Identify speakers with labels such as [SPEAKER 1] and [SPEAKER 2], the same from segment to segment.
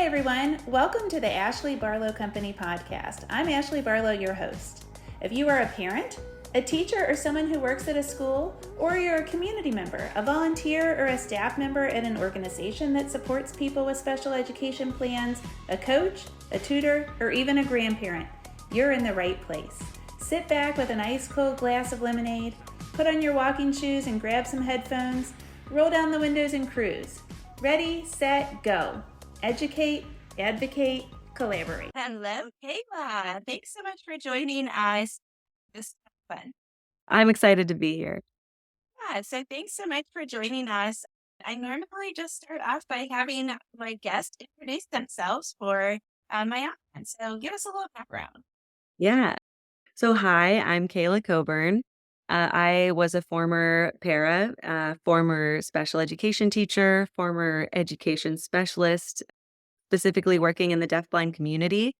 [SPEAKER 1] everyone. Welcome to the Ashley Barlow Company podcast. I'm Ashley Barlow, your host. If you are a parent, a teacher, or someone who works at a school, or you're a community member, a volunteer, or a staff member at an organization that supports people with special education plans, a coach, a tutor, or even a grandparent, you're in the right place. Sit back with an ice cold glass of lemonade, put on your walking shoes and grab some headphones, roll down the windows and cruise. Ready, set, go. Educate, advocate, collaborate.
[SPEAKER 2] Hello, Kayla. Thanks so much for joining us. This is fun.
[SPEAKER 3] I'm excited to be here.
[SPEAKER 2] Yeah, so thanks so much for joining us. I normally just start off by having my guests introduce themselves for my audience. So give us a little background.
[SPEAKER 3] Yeah. So, hi, I'm Kayla Coburn. I was a former para, former special education teacher, former education specialist, specifically working in the deafblind community.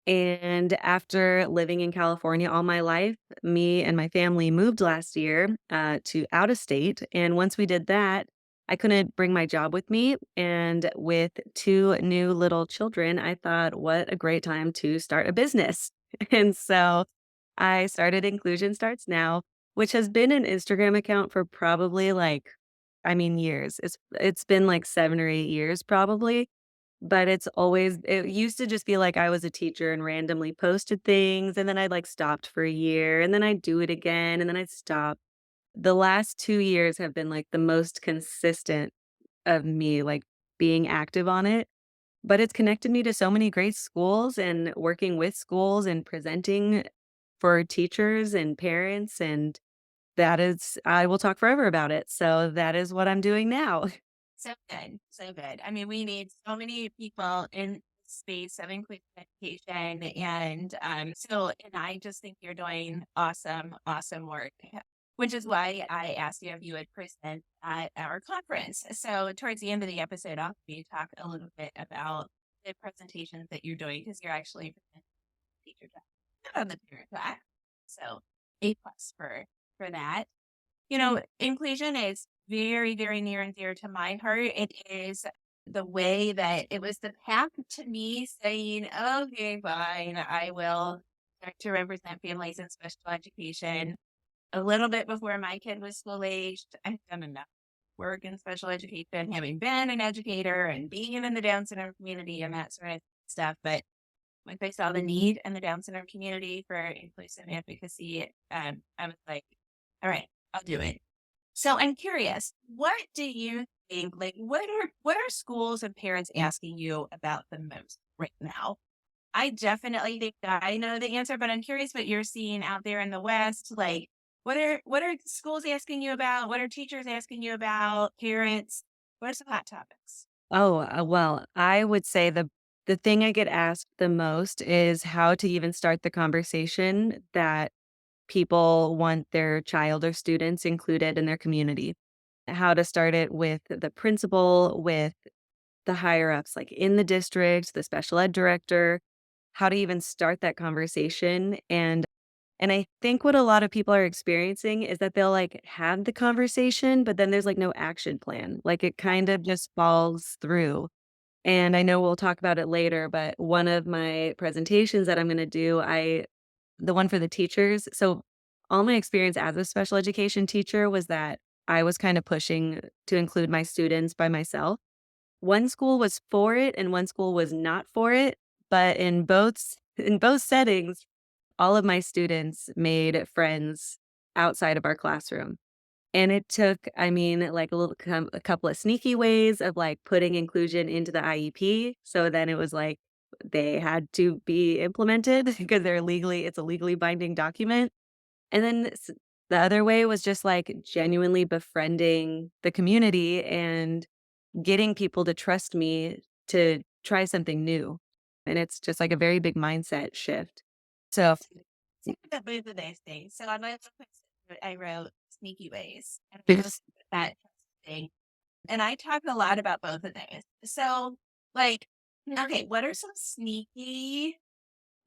[SPEAKER 3] And after living in California all my life, me and my family moved last year to out of state. And once we did that, I couldn't bring my job with me. And with two new little children, I thought, what a great time to start a business. And so I started Inclusion Starts Now, which has been an Instagram account for probably years. It's been like 7 or 8 years probably, but it used to just be like I was a teacher and randomly posted things, and then I'd like stopped for a year, and then I'd do it again, and then I'd stop. The last 2 years have been like the most consistent of me like being active on it. But it's connected me to so many great schools and working with schools and presenting for teachers and parents, and I will talk forever about it. So that is what I'm doing now.
[SPEAKER 2] So good. So good. I mean, we need so many people in the space of inclusive education. And I just think you're doing awesome, awesome work, which is why I asked you if you would present at our conference. So towards the end of the episode, I'll have you talk a little bit about the presentations that you're doing because you're actually presenting the teacher track, not on the parent track. So A+ for that. You know, inclusion is very, very near and dear to my heart. It is the way that it was the path to me saying, okay, fine, I will start to represent families in special education. A little bit before my kid was school aged, I've done enough work in special education, having been an educator and being in the Down syndrome community and that sort of stuff. But once I saw the need in the Down syndrome community for inclusive advocacy, I was like, all right, I'll do it. So I'm curious, what do you think, like, what are schools and parents asking you about the most right now? I definitely think that I know the answer, but I'm curious what you're seeing out there in the West. Like, what are schools asking you about? What are teachers asking you about? Parents? What are some hot topics?
[SPEAKER 3] Oh, well, I would say the thing I get asked the most is how to even start the conversation that people want their child or students included in their community. How to start it with the principal, with the higher ups, like in the district, the special ed director, how to even start that conversation. And I think what a lot of people are experiencing is that they'll like have the conversation, but then there's like no action plan. Like it kind of just falls through. And I know we'll talk about it later, but one of my presentations that I'm going to do, the one for the teachers. So all my experience as a special education teacher was that I was kind of pushing to include my students by myself. One school was for it and one school was not for it, but in both settings, all of my students made friends outside of our classroom. And it took, like a couple of sneaky ways of like putting inclusion into the IEP. So then it was like they had to be implemented because it's a legally binding document. And then the other way was just like genuinely befriending the community and getting people to trust me to try something new. And it's just like a very big mindset shift. So,
[SPEAKER 2] That both of those things. So on my book, I wrote sneaky ways and
[SPEAKER 3] Yes.
[SPEAKER 2] that thing. And I talked a lot about both of those. So, like, okay, what are some sneaky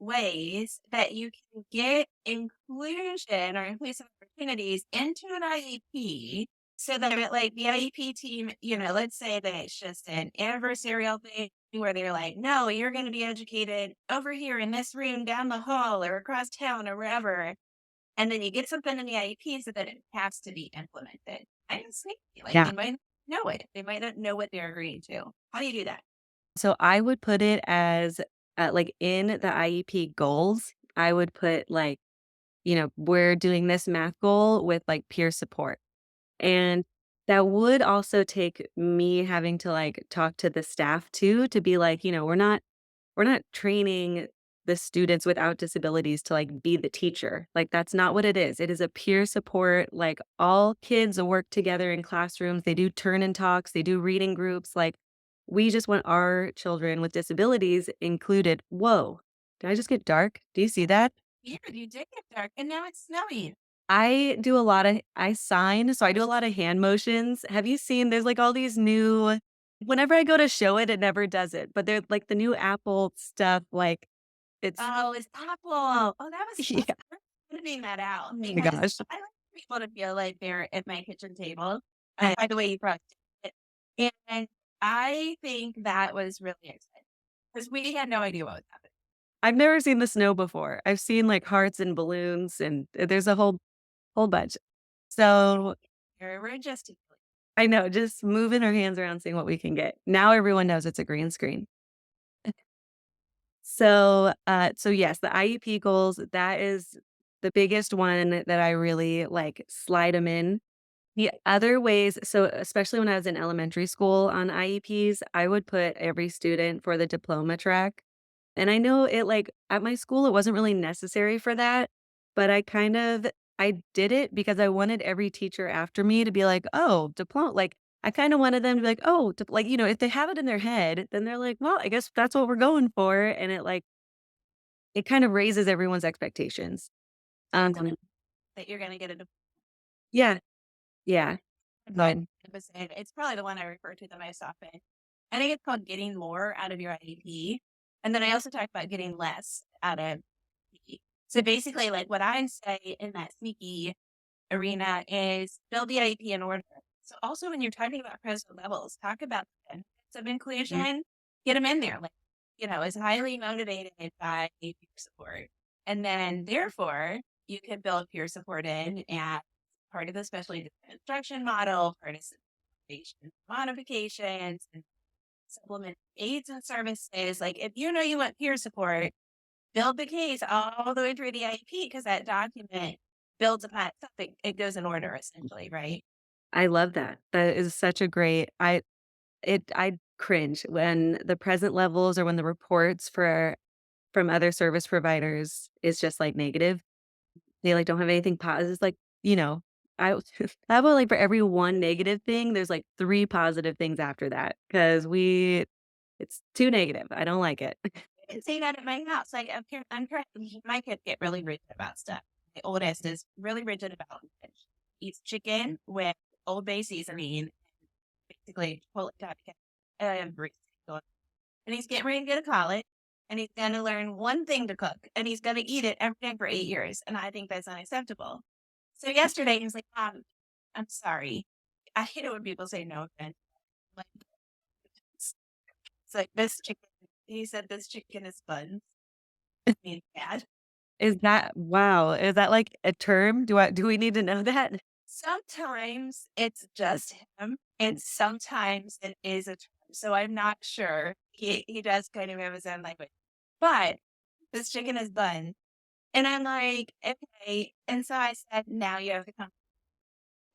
[SPEAKER 2] ways that you can get inclusion or inclusive opportunities into an IEP so that like the IEP team, let's say that it's just an adversarial thing where they're like, no, you're going to be educated over here in this room down the hall or across town or wherever. And then you get something in the IEP so that it has to be implemented. I just think like
[SPEAKER 3] Yeah.
[SPEAKER 2] they might not know it. They might not know what they're agreeing to. How do you do that?
[SPEAKER 3] So I would put it as, like, in the IEP goals, I would put, like, we're doing this math goal with, like, peer support. And that would also take me having to, like, talk to the staff too to be like, we're not training the students without disabilities to, like, be the teacher. Like, that's not what it is. It is a peer support, like, all kids work together in classrooms. They do turn and talks, they do reading groups, like, we just want our children with disabilities included. Whoa, did I just get dark? Do you see that?
[SPEAKER 2] Here, you did get dark and now it's snowing.
[SPEAKER 3] I sign, so I do a lot of hand motions. Have you seen there's, like, all these new whenever I go to show it, it never does it, but they're, like, the new Apple stuff, like, it's
[SPEAKER 2] Oh, it's Apple. Oh, that was
[SPEAKER 3] yeah,
[SPEAKER 2] finding that out
[SPEAKER 3] oh my
[SPEAKER 2] because
[SPEAKER 3] gosh.
[SPEAKER 2] I like people to feel like they're at my kitchen table. By the way, you probably did it. And I think that was really exciting because we had no idea what was happening.
[SPEAKER 3] I've never seen the snow before. I've seen, like, hearts and balloons, and there's a whole bunch. So,
[SPEAKER 2] We're just
[SPEAKER 3] I know, just moving our hands around, seeing what we can get. Now everyone knows it's a green screen. So yes, the IEP goals, that is the biggest one that I really, like, slide them in. The other ways so especially when I was in elementary school on IEPs, I would put every student for the diploma track. And I know it, like, at my school, it wasn't really necessary for that, but I did it because I wanted every teacher after me to be like, "Oh, diploma," like, I kinda wanted them to be like, "Oh," like, if they have it in their head, then they're like, "Well, I guess that's what we're going for," and it kind of raises everyone's expectations. Um,
[SPEAKER 2] that you're going to get a
[SPEAKER 3] yeah, yeah. But
[SPEAKER 2] episode. It's probably the one I refer to the most often. I think it's called getting more out of your IEP. And then I also talk about getting less out of IEP. So basically, like what I say in that sneaky arena is build the IEP in order. So also when you're talking about present levels, talk about the benefits of inclusion, get them in there. Like, is highly motivated by peer support. And then therefore you can build peer support in and part of the specially designed instruction model, part of some modifications and supplement aids and services. Like if you want peer support, build the case all the way through the IEP because that document builds upon itself. It goes in order essentially, right?
[SPEAKER 3] I love that. That is such a great I cringe when the present levels or when the reports from other service providers is just, like, negative. They, like, don't have anything positive. It's like, I how about, like, for every one negative thing, there's, like, 3 positive things after that because it's too negative. I don't like it.
[SPEAKER 2] And say that at my house. Like my kids get really rigid about stuff. The oldest is really rigid about it. Eats chicken with Old Bay seasoning, basically pull it up every single. And he's getting ready to go to college, and he's going to learn one thing to cook, and he's going to eat it every day for 8 years. And I think that's unacceptable. So yesterday he was like, I'm sorry. I hate it when people say no offense. Like, it's like this chicken. He said this chicken is buns. I mean, bad.
[SPEAKER 3] Is that wow, is that, like, a term? Do we need to know that?
[SPEAKER 2] Sometimes it's just him, and sometimes it is a term. So I'm not sure. He does kind of have his own language, but this chicken is bun, and I'm like, okay. And so I said, now you have to come.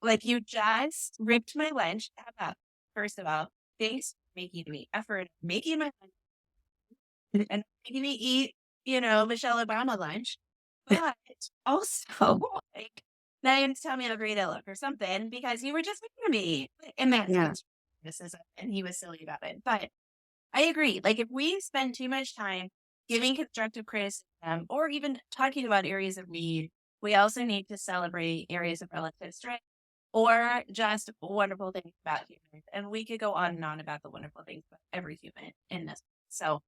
[SPEAKER 2] Like you just ripped my lunch. How about first of all, thanks for making me effort making my lunch and making me eat, Michelle Obama lunch. But also, like, now you have to tell me how great I look or something because you were just mean to me. And that's
[SPEAKER 3] Yeah.
[SPEAKER 2] criticism. And he was silly about it. But I agree. Like, if we spend too much time giving constructive criticism or even talking about areas of need, we also need to celebrate areas of relative strength or just wonderful things about humans. And we could go on and on about the wonderful things about every human in this. So,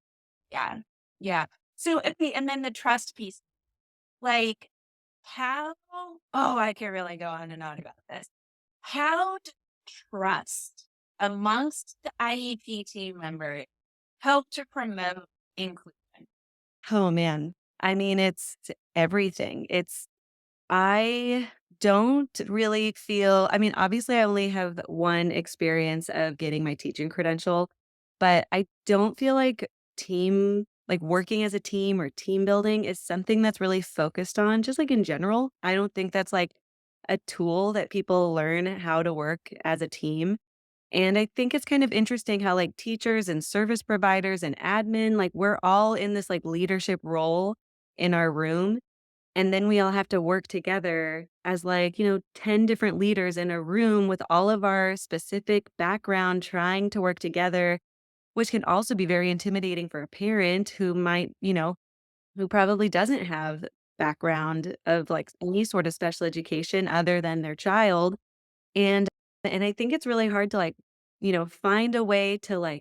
[SPEAKER 2] yeah. Yeah. So, okay. And then the trust piece, like, I can really go on and on about this. How to trust amongst the IEP team members help to promote inclusion?
[SPEAKER 3] Oh man. I mean, it's everything. I don't really feel, I mean, obviously I only have one experience of getting my teaching credential, but I don't feel like working as a team or team building is something that's really focused on, just like in general. I don't think that's like a tool that people learn how to work as a team. And I think it's kind of interesting how like teachers and service providers and admin, like we're all in this like leadership role in our room. And then we all have to work together as 10 different leaders in a room with all of our specific background trying to work together, which can also be very intimidating for a parent who who probably doesn't have background of like any sort of special education other than their child. And and I think it's really hard to find a way to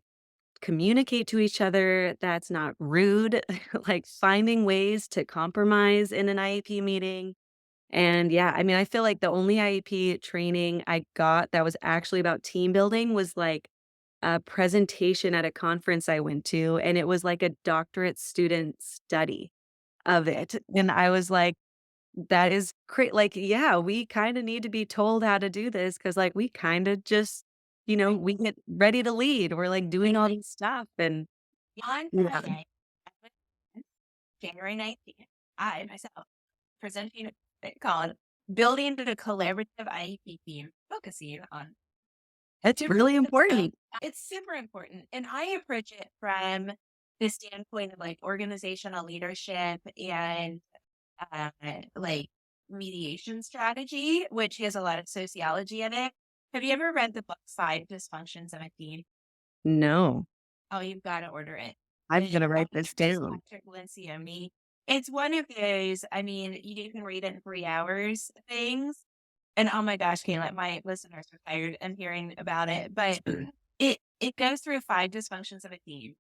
[SPEAKER 3] communicate to each other that's not rude, like finding ways to compromise in an IEP meeting. And yeah, I mean, I feel like the only IEP training I got that was actually about team building was like a presentation at a conference I went to, and it was like a doctorate student study of it. And I was like, that is great. Like, yeah, we kind of need to be told how to do this because, like, we kind of just, we get ready to lead. We're like doing all this stuff. And
[SPEAKER 2] On
[SPEAKER 3] yeah,
[SPEAKER 2] Friday, January 19th, I myself presenting a called Building a Collaborative IEP Team, focusing on
[SPEAKER 3] it's
[SPEAKER 2] different
[SPEAKER 3] really
[SPEAKER 2] stuff.
[SPEAKER 3] important.
[SPEAKER 2] It's super important. And I approach it from the standpoint of like organizational leadership and uh, like mediation strategy, which has a lot of sociology in it. Have you ever read the book Five Dysfunctions of a Team?
[SPEAKER 3] No,
[SPEAKER 2] Oh, you've got to order it.
[SPEAKER 3] I'm
[SPEAKER 2] The
[SPEAKER 3] going to write
[SPEAKER 2] author
[SPEAKER 3] this
[SPEAKER 2] is
[SPEAKER 3] down.
[SPEAKER 2] Patrick Lencioni. It's one of those, I mean, you can read it in 3 hours things. And oh my gosh, Kayla, my listeners are tired of hearing about it, but it goes through 5 dysfunctions of a team.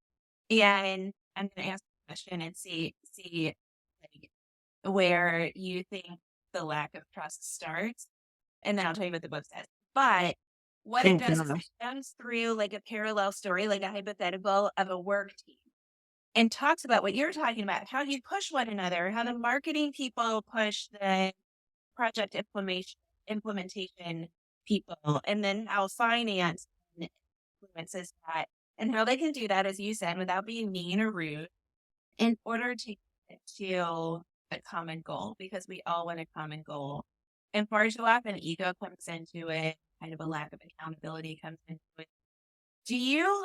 [SPEAKER 2] And I'm gonna ask a question and see like where you think the lack of trust starts, and then I'll tell you what the book says. But what it
[SPEAKER 3] Oh,
[SPEAKER 2] does is it
[SPEAKER 3] gosh.
[SPEAKER 2] comes through like a parallel story, like a hypothetical of a work team, and talks about what you're talking about, how you push one another, how the marketing people push the project implementation people, and then how finance influences that, and how they can do that, as you said, without being mean or rude, in order to get to a common goal, because we all want a common goal. And far too often, ego comes into it, kind of a lack of accountability comes into it. Do you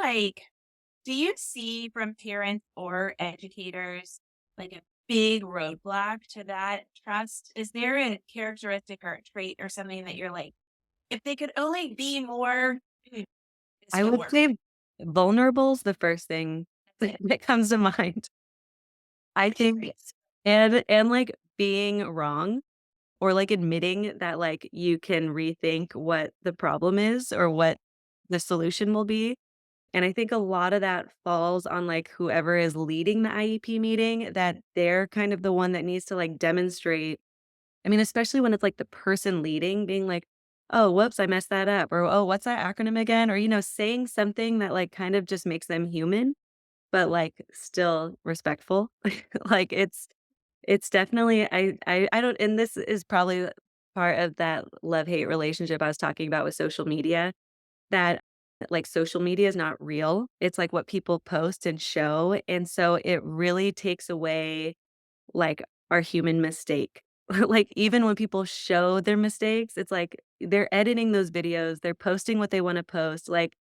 [SPEAKER 2] do you see from parents or educators like a big roadblock to that trust? Is there a characteristic or a trait or something that you're like, if they could only be more, this
[SPEAKER 3] I
[SPEAKER 2] would
[SPEAKER 3] would
[SPEAKER 2] work?
[SPEAKER 3] say vulnerable's the first thing
[SPEAKER 2] That's it.
[SPEAKER 3] that comes to mind. I think, and like being wrong or like admitting that like you can rethink what the problem is or what the solution will be. And I think a lot of that falls on like whoever is leading the IEP meeting, that they're kind of the one that needs to like demonstrate. I mean, especially when it's like the person leading being like, oh, whoops, I messed that up. Or, oh, what's that acronym again? Or, saying something that like kind of just makes them human, but like still respectful. Like it's definitely, I don't, and this is probably part of that love-hate relationship I was talking about with social media, that like social media is not real. It's like what people post and show. And so it really takes away like our human mistake. Like even when people show their mistakes, it's like they're editing those videos, they're posting what they want to post. Like,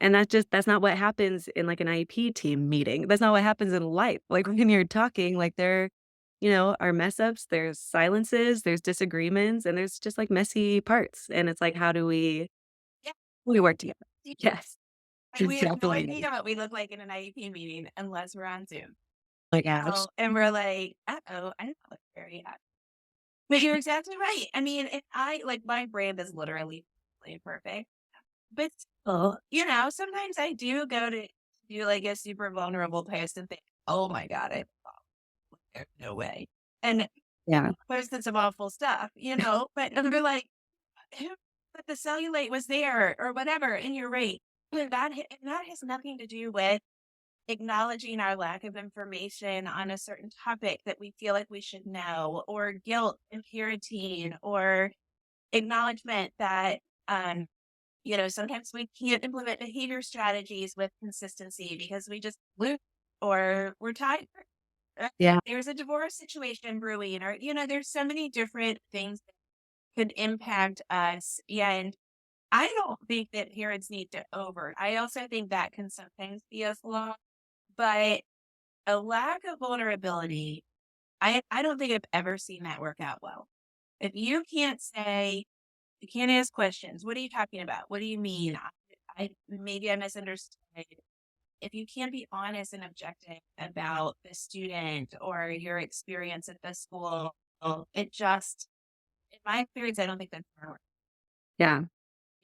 [SPEAKER 3] and that's not what happens in like an IEP team meeting. That's not what happens in life. Like when you're talking, like there, are mess ups, there's silences, there's disagreements, and there's just like messy parts. And it's like, how do
[SPEAKER 2] Yeah.
[SPEAKER 3] we work together? Yes.
[SPEAKER 2] And we have no
[SPEAKER 3] Exactly.
[SPEAKER 2] idea what we look like in an IEP meeting unless we're on Zoom.
[SPEAKER 3] Like, gosh.
[SPEAKER 2] Oh, and we're like, uh-oh, I don't look very happy. But you're exactly right. I mean, and I like my brand is literally perfect. But still, sometimes I do go to do like a super vulnerable post and think, oh my God, there's no way. And
[SPEAKER 3] Yeah.
[SPEAKER 2] posted some awful stuff, but they're like, who, but the cellulite was there or whatever. And you're right. And that has nothing to do with acknowledging our lack of information on a certain topic that we feel like we should know, or guilt and parenting, or acknowledgement that, sometimes we can't implement behavior strategies with consistency because we just lose or we're tired.
[SPEAKER 3] Yeah.
[SPEAKER 2] There's a divorce situation brewing, or, there's so many different things that could impact us. And I don't think that parents need to I also think that can sometimes be a flaw, but a lack of vulnerability, I don't think I've ever seen that work out well. If you can't say, you can't ask questions. What are you talking about? What do you mean? I maybe I misunderstood. If you can't be honest and objective about the student or your experience at the school, in my experience, I don't think that's gonna work.
[SPEAKER 3] Yeah.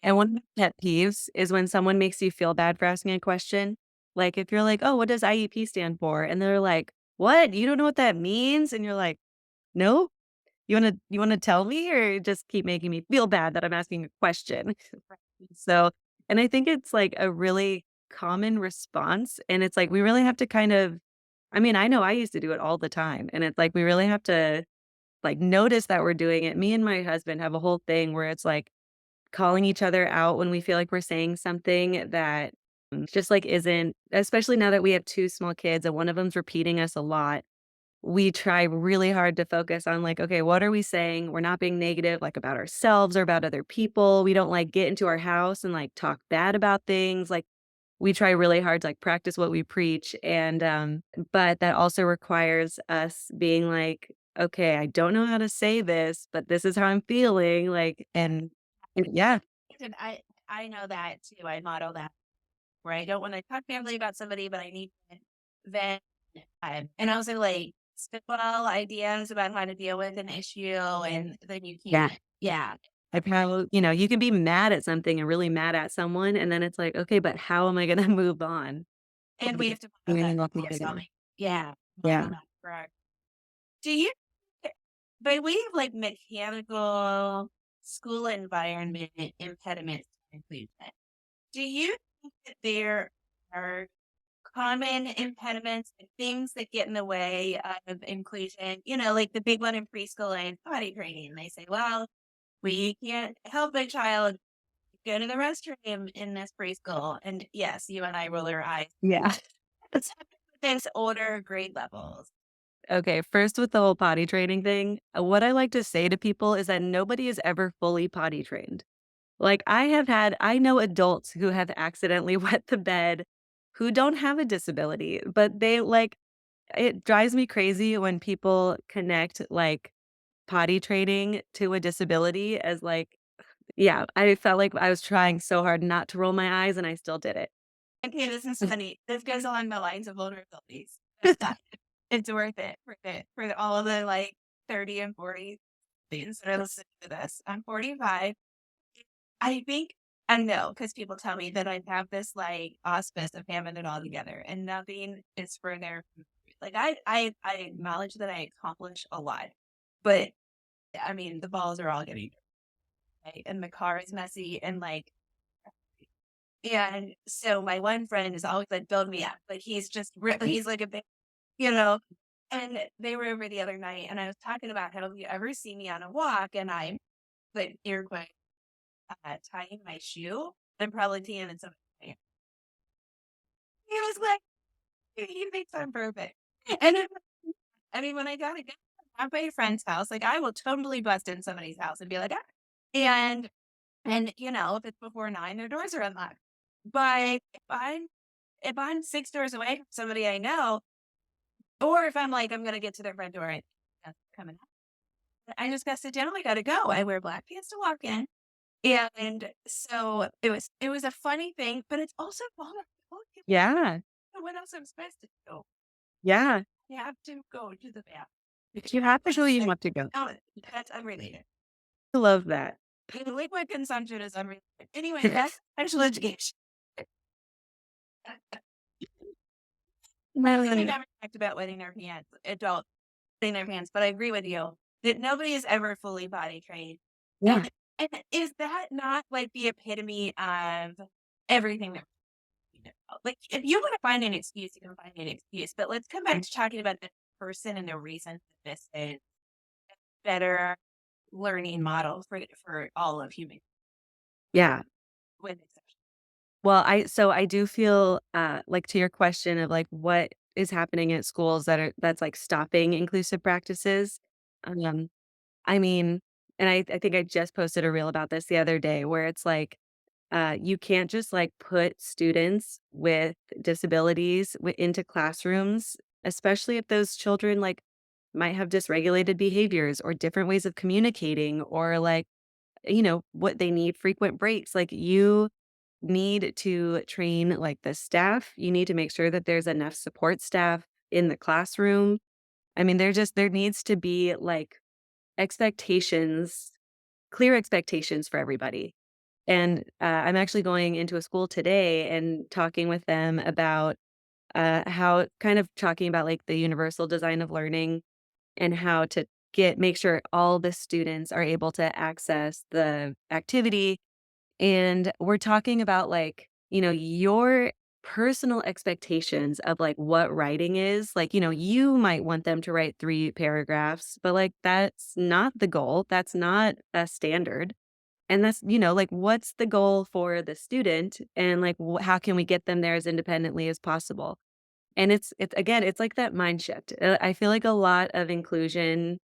[SPEAKER 3] And one of my pet peeves is when someone makes you feel bad for asking a question. Like if you're like, "Oh, what does IEP stand for?" And they're like, "What? You don't know what that means?" And you're like, "No? You wanna tell me or just keep making me feel bad that I'm asking a question?" So, and I think it's like a really common response, and it's like we really have to kind of, I mean, I know I used to do it all the time, and it's like we really have to like notice that we're doing it. Me and my husband have a whole thing where it's like calling each other out when we feel like we're saying something that just like isn't, especially now that we have 2 small kids and one of them's repeating us a lot. We try really hard to focus on like, okay, what are we saying? We're not being negative like about ourselves or about other people. We don't like get into our house and like talk bad about things. Like we try really hard to like practice what we preach. And but that also requires us being like, okay, I don't know how to say this, but this is how I'm feeling. Like and yeah.
[SPEAKER 2] And I know that too. I model that where I don't want to talk badly about somebody, but I need to vent. And also like spitball ideas about how to deal with an issue, and then you
[SPEAKER 3] Yeah.
[SPEAKER 2] can't. Yeah.
[SPEAKER 3] Like how, you can be mad at something and really mad at someone, and then it's like, okay, but how am I gonna move on?
[SPEAKER 2] And we have to
[SPEAKER 3] We
[SPEAKER 2] model that
[SPEAKER 3] need to
[SPEAKER 2] problem
[SPEAKER 3] look at it.
[SPEAKER 2] solving. Yeah.
[SPEAKER 3] Yeah.
[SPEAKER 2] Model that. Correct. Do you, but we have like mechanical school environment impediments to inclusion. Do you think that there are common impediments and things that get in the way of inclusion? Like the big one in preschool and potty training. They say, well, we can't help a child go to the restroom in this preschool. And yes, you and I roll our eyes.
[SPEAKER 3] Yeah.
[SPEAKER 2] It's things older grade levels.
[SPEAKER 3] Okay, first with the whole potty training thing, what I like to say to people is that nobody is ever fully potty trained. Like I know adults who have accidentally wet the bed who don't have a disability, but they like, it drives me crazy when people connect like potty training to a disability as like, yeah, I felt like I was trying so hard not to roll my eyes and I still did it.
[SPEAKER 2] Okay, this is funny. This goes along the lines of vulnerabilities. It's worth it for all of the like 30 and 40 things that are listening to this. I'm 45. I think I know because people tell me that I have this like auspice of having it all together and nothing is further. Like I acknowledge that I accomplish a lot, but I mean the balls are all getting dirty, right? And the car is messy and like, and so my one friend is always like build me up, but he's just really he's like a big, you know. And they were over the other night, and I was talking about how, have you ever seen me on a walk and I'm like ear quote tying my shoe? I'm probably teeing it something. He was like, he thinks I'm perfect. And I mean, when I gotta go at my friend's house, like I will totally bust in somebody's house and be like, ah. And if it's before 9, their doors are unlocked. But if I'm 6 doors away from somebody I know, or if I'm like, I'm gonna get to their front door and that's coming up, I just gotta sit down. I gotta go. I wear black pants to walk in. And so it was a funny thing, but it's also vulnerable.
[SPEAKER 3] Yeah.
[SPEAKER 2] What else I'm supposed to do?
[SPEAKER 3] Yeah.
[SPEAKER 2] I have to go to the bathroom.
[SPEAKER 3] You have to show you want to go.
[SPEAKER 2] Oh, that's unrelated.
[SPEAKER 3] I love that.
[SPEAKER 2] Liquid consumption is unrelated. Anyway, that's sexual education. We never talked about wetting their pants, adults wetting their pants, but I agree with you that nobody is ever fully body trained.
[SPEAKER 3] Yeah.
[SPEAKER 2] And is that not like the epitome of everything that Like, if you want to find an excuse, you can find an excuse. But let's come back to talking about the person and the reason that this is better learning model for all of human
[SPEAKER 3] Yeah.
[SPEAKER 2] with exception.
[SPEAKER 3] Well, I do feel, like to your question of like what is happening at schools that's like stopping inclusive practices. Um, I mean, and I think I just posted a reel about this the other day where it's like, you can't just like put students with disabilities into classrooms, especially if those children like might have dysregulated behaviors or different ways of communicating or like, what they need frequent breaks. Like you need to train like the staff. You need to make sure that there's enough support staff in the classroom. I mean, there needs to be like expectations, clear expectations for everybody. And I'm actually going into a school today and talking with them about how kind of talking about like the universal design of learning and how to make sure all the students are able to access the activity. And we're talking about like, your personal expectations of like what writing is. Like, you might want them to write 3 paragraphs, but like that's not the goal. That's not a standard. And that's, like what's the goal for the student and like how can we get them there as independently as possible? And it's again, it's like that mind shift. I feel like a lot of inclusion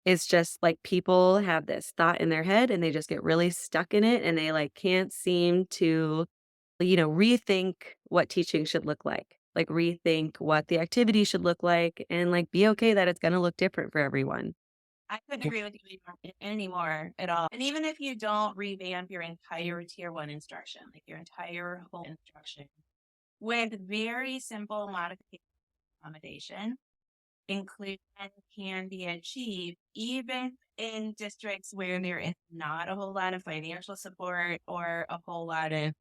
[SPEAKER 3] is just like people have this thought in their head and they just get really stuck in it and they like can't seem to, rethink what teaching should look like rethink what the activity should look like and like be okay that it's going to look different for everyone.
[SPEAKER 2] I couldn't agree with you anymore at all. And even if you don't revamp your entire tier one instruction, like your entire whole instruction, with very simple modification accommodation, inclusion can be achieved even in districts where there is not a whole lot of financial support or a whole lot of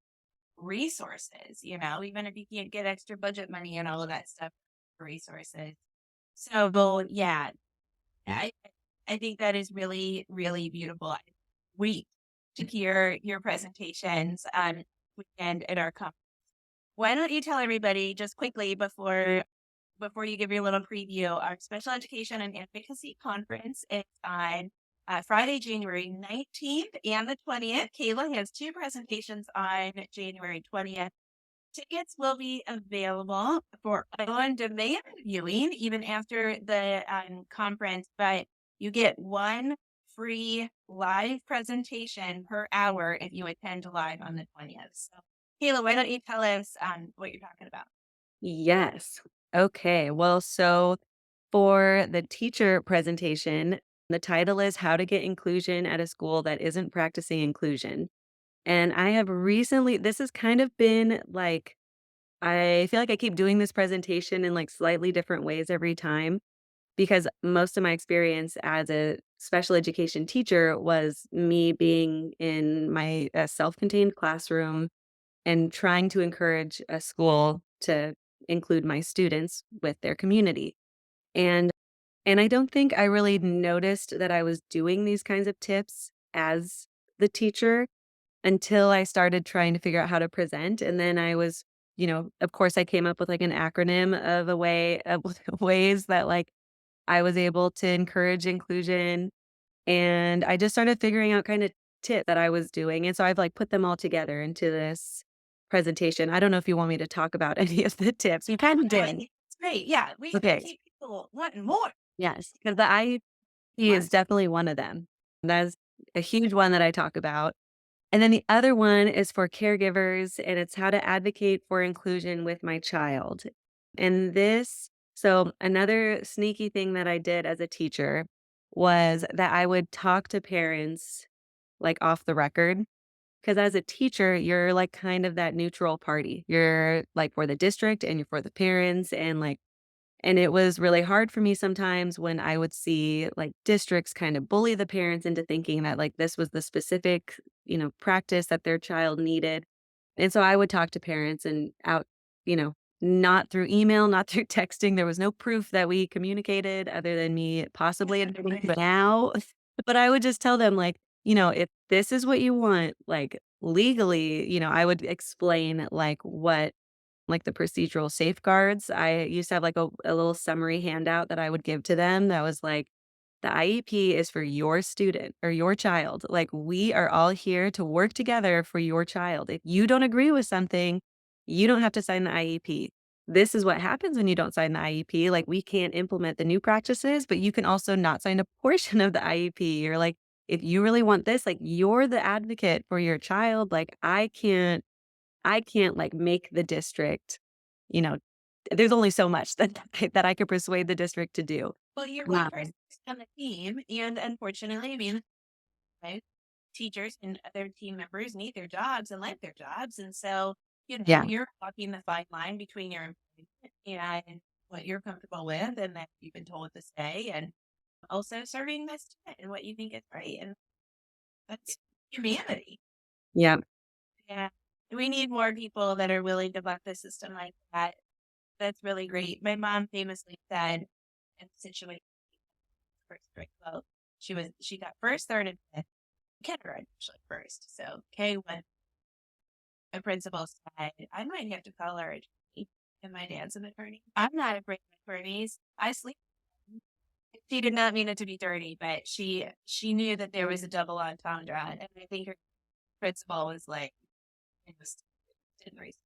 [SPEAKER 2] resources, even if you can't get extra budget money and all of that stuff for resources. So, well, yeah, I I think that is really, really beautiful. I wait to hear your presentations weekend at our conference. Why don't you tell everybody just quickly before you give your little preview, our special education and advocacy conference is on Friday, January 19th and the 20th. Kayla has 2 presentations on January 20th. Tickets will be available for on-demand viewing even after the conference, but you get one free live presentation per hour if you attend live on the 20th. So, Kayla, why don't you tell us what you're talking about?
[SPEAKER 3] Yes. Okay. Well, so for the teacher presentation, the title is How to Get Inclusion at a School That Isn't Practicing Inclusion. And I have recently, this has kind of been like, I feel like I keep doing this presentation in like slightly different ways every time because most of my experience as a special education teacher was me being in my self contained classroom and trying to encourage a school to include my students with their community. And I don't think I really noticed that I was doing these kinds of tips as the teacher until I started trying to figure out how to present. And then I was, of course I came up with like an acronym of a way of ways that like I was able to encourage inclusion. And I just started figuring out kind of tip that I was doing. And so I've like put them all together into this presentation. I don't know if you want me to talk about any of the tips. We kind of
[SPEAKER 2] No,
[SPEAKER 3] did.
[SPEAKER 2] it's great. Yeah, we
[SPEAKER 3] Okay.
[SPEAKER 2] keep people wanting more.
[SPEAKER 3] Yes. Because the IEP is definitely one of them. That's a huge one that I talk about. And then the other one is for caregivers, and it's how to advocate for inclusion with my child. And so another sneaky thing that I did as a teacher was that I would talk to parents like off the record. Because as a teacher, you're like kind of that neutral party. You're like for the district and you're for the parents and like and it was really hard for me sometimes when I would see like districts kind of bully the parents into thinking that like this was the specific, practice that their child needed. And so I would talk to parents and you know, not through email, not through texting. There was no proof that we communicated other than me possibly admitting, but now, but I would just tell them like, if this is what you want, like legally, I would explain like like the procedural safeguards. I used to have like a little summary handout that I would give to them that was like, the IEP is for your student or your child. Like, we are all here to work together for your child. If you don't agree with something, you don't have to sign the IEP. This is what happens when you don't sign the IEP. Like, we can't implement the new practices, but you can also not sign a portion of the IEP. You're like, if you really want this, like, you're the advocate for your child. Like, I can't like make the district, you know, there's only so much that I could persuade the district to do.
[SPEAKER 2] Well, you're one person on the team, and unfortunately, I mean, right, teachers and other team members need their jobs and like their jobs, and so
[SPEAKER 3] Yeah.
[SPEAKER 2] you're walking the fine line between your employment and what you're comfortable with, and that you've been told to say, and also serving the student and what you think is right, and that's humanity.
[SPEAKER 3] Yeah.
[SPEAKER 2] Yeah, we need more people that are willing to buck the system like that. That's really great. My mom famously said in a situation first grade, well, she got first, third, and fifth kindergarten actually first. So Kay went. A principal said, "I might have to call our attorney." And my dad's an attorney. I'm not afraid of attorneys. I sleep. She did not mean it to be dirty, but she knew that there was a double entendre, and I think her principal was like, it just didn't raise.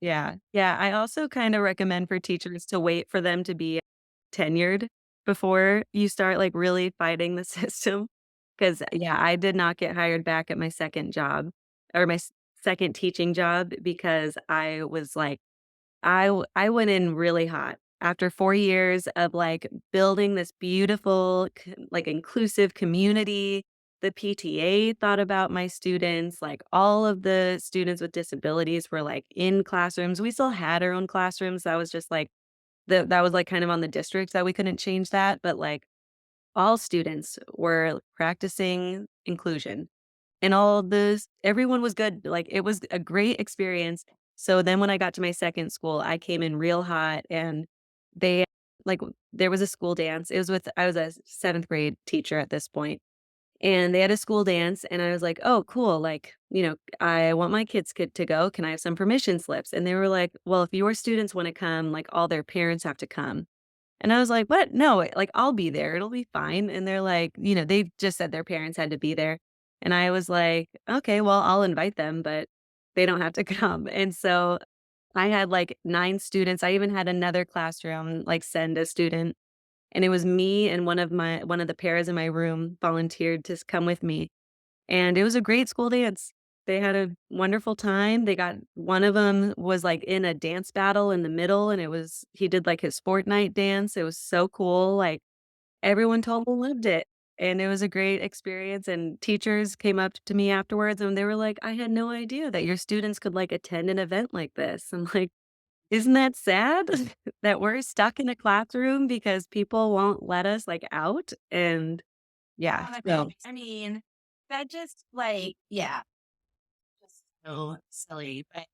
[SPEAKER 3] Yeah. Yeah. I also kind of recommend for teachers to wait for them to be tenured before you start like really fighting the system. Cause yeah, I did not get hired back at my second job or my second teaching job because I was like, I went in really hot after 4 years of, like, building this beautiful, like, inclusive community. The PTA thought about my students, like, all of the students with disabilities were, like, in classrooms. We still had our own classrooms. That was just, like that was, like, kind of on the district that we couldn't change that, but, like, all students were practicing inclusion. And all this everyone was good, like, it was a great experience. So then when I got to my second school, I came in real hot and they like, there was a school dance. It was with I was a 7th grade teacher at this point, and they had a school dance, and I was like, "Oh, cool, like, I want my kids to go. Can I have some permission slips?" And they were like, "Well, if your students wanna come, like, all their parents have to come." And I was like, "What? No, like, I'll be there. It'll be fine." And they're like, they just said their parents had to be there. And I was like, "Okay, well, I'll invite them, but they don't have to come." And so I had like 9 students. I even had another classroom like send a student, and it was me and one of the pairs in my room volunteered to come with me. And it was a great school dance. They had a wonderful time. They got one of them was, like, in a dance battle in the middle, and he did, like, his Fortnite dance. It was so cool, like, everyone totally loved it, and it was a great experience, and teachers came up to me afterwards, and they were like, "I had no idea that your students could, like, attend an event like this." I'm like, "Isn't that sad that we're stuck in a classroom because people won't let us, like, out?" And yeah,
[SPEAKER 2] Oh, that
[SPEAKER 3] so
[SPEAKER 2] I mean, that just like, yeah, just so silly. But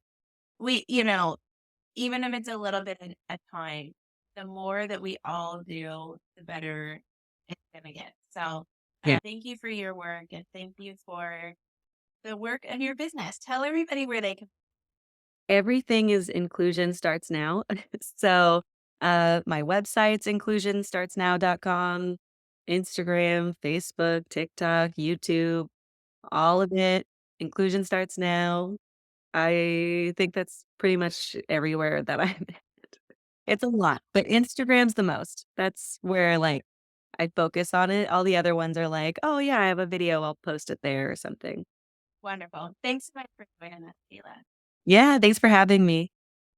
[SPEAKER 2] we, even if it's a little bit at a time, the more that we all do, the better it's gonna get. So,
[SPEAKER 3] yeah.
[SPEAKER 2] thank you for your work and thank you for the work of your business. Tell everybody where they can.
[SPEAKER 3] Everything is inclusion starts now. So, my website's inclusionstartsnow.com, Instagram, Facebook, TikTok, YouTube, all of it. Inclusion starts now. I think that's pretty much everywhere that I'm at. It's a lot, but Instagram's the most. That's where, like, I focus on it. All the other ones are like, "Oh, yeah, I have a video, I'll post it there," or something.
[SPEAKER 2] Wonderful. Thanks so much for joining us, Kayla.
[SPEAKER 3] Yeah, thanks for having me.